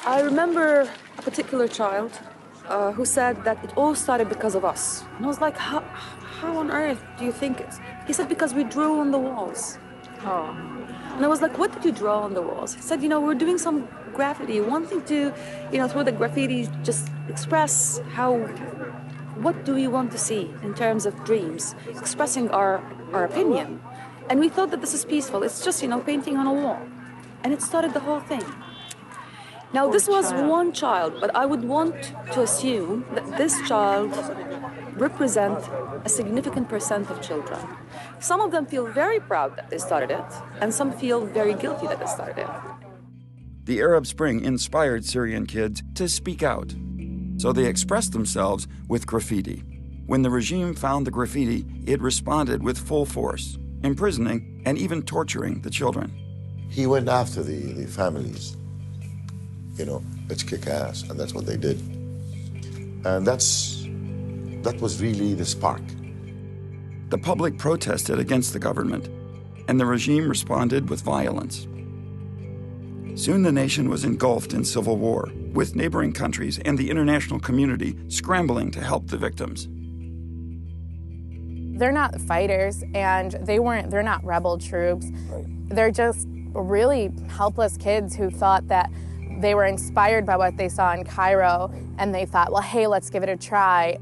I remember a particular child who said that it all started because of us. And I was like, how on earth do you think it's? He said, because we drew on the walls. Oh. And I was like, what did you draw on the walls? He said, we're doing some graffiti, wanting to, through the graffiti, just express what do we want to see in terms of dreams, expressing our opinion. And we thought that this is peaceful. It's just, painting on a wall. And it started the whole thing. Now, this was one child, but I would want to assume that this child represents a significant percent of children. Some of them feel very proud that they started it, and some feel very guilty that they started it. The Arab Spring inspired Syrian kids to speak out, so they expressed themselves with graffiti. When the regime found the graffiti, it responded with full force, imprisoning and even torturing the children. He went after the families. Let's kick ass, and that's what they did. And that was really the spark. The public protested against the government, and the regime responded with violence. Soon the nation was engulfed in civil war, with neighboring countries and the international community scrambling to help the victims. They're not fighters, and they're not rebel troops. Right. They're just really helpless kids who thought that they were inspired by what they saw in Cairo, and they thought, well, hey, let's give it a try.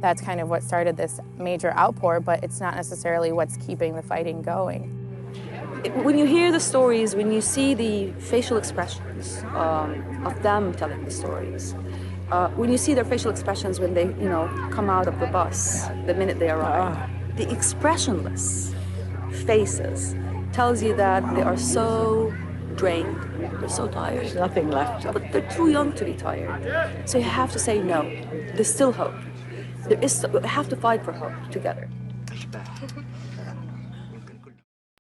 That's kind of what started this major outpour, but it's not necessarily what's keeping the fighting going. When you hear the stories, when you see the facial expressions of them telling the stories, when you see their facial expressions when they, come out of the bus the minute they arrive, the expressionless faces tells you that they are so drained, they're so tired. There's nothing left. But they're too young to be tired. So you have to say no. There's still hope. We have to fight for hope together.